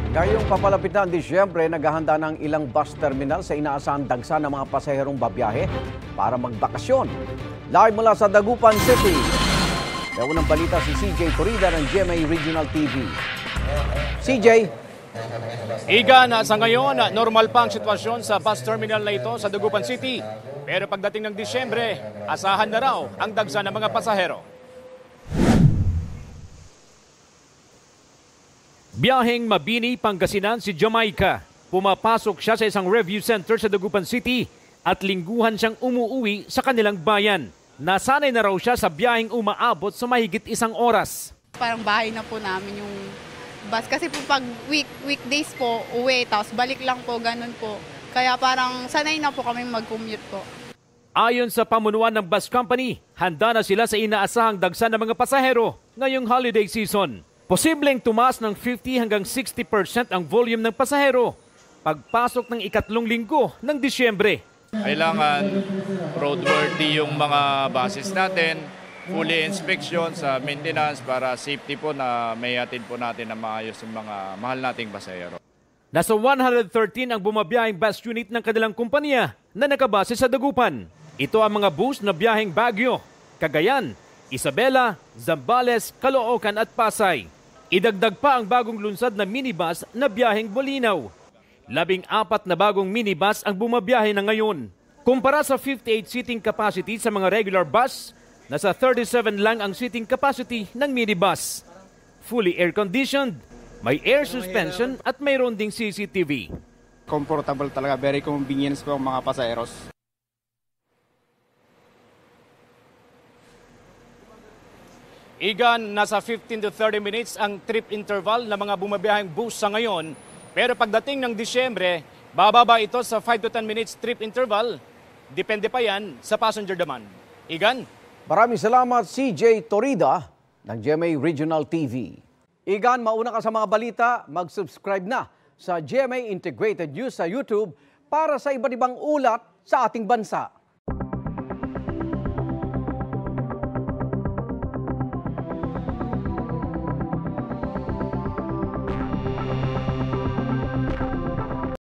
Ngayong papalapit na ang Disyembre, naghahanda ng ilang bus terminal sa inaasahang dagsa ng mga pasaherong babiyahe para magbakasyon. Live mula sa Dagupan City, may unang balita si CJ Torida ng GMA Regional TV. CJ. Igan, sa ngayon, normal pa ang sitwasyon sa bus terminal na ito sa Dagupan City. Pero pagdating ng Disyembre, asahan na raw ang dagsa ng mga pasahero. Biyaheng Mabini, Pangasinan si Jamaica. Pumapasok siya sa isang review center sa Dagupan City at lingguhan siyang umuwi sa kanilang bayan. Nasanay na raw siya sa biyaheng umaabot sa mahigit 1 oras. Parang bahay na po namin yung bus. Kasi po pag weekdays po, uwi, tapos balik lang po, ganun po. Kaya parang sanay na po kami mag-commute po. Ayon sa pamunuan ng bus company, handa na sila sa inaasahang dagsa ng mga pasahero ngayong holiday season. Posibleng tumaas ng 50 hanggang 60% ang volume ng pasahero pagpasok ng ikatlong linggo ng Disyembre. Kailangan roadworthy yung mga buses natin, fully inspection sa maintenance para safety po na may atid po natin na maayos yung mga mahal nating pasahero. Nasa 113 ang bumabiyaheng bus unit ng kanilang kumpanya na nakabase sa Dagupan. Ito ang mga bus na biyaheng Baguio, Cagayan, Isabela, Zambales, Caloocan at Pasay. Idagdag pa ang bagong lunsad na minibus na biyaheng Bolinao. 14 na bagong minibus ang bumabiyahe na ngayon. Kumpara sa 58 seating capacity sa mga regular bus, nasa 37 lang ang seating capacity ng minibus. Fully air-conditioned, may air suspension at mayroon ding CCTV. Comfortable talaga, very convenience po ang mga pasaheros. Igan, nasa 15 to 30 minutes ang trip interval ng mga bumabiyaheng bus sa ngayon. Pero pagdating ng Disyembre, bababa ito sa 5 to 10 minutes trip interval. Depende pa yan sa passenger demand. Igan? Maraming salamat CJ Torida ng GMA Regional TV. Igan, mauna ka sa mga balita, mag-subscribe na sa GMA Integrated News sa YouTube para sa iba't ibang ulat sa ating bansa.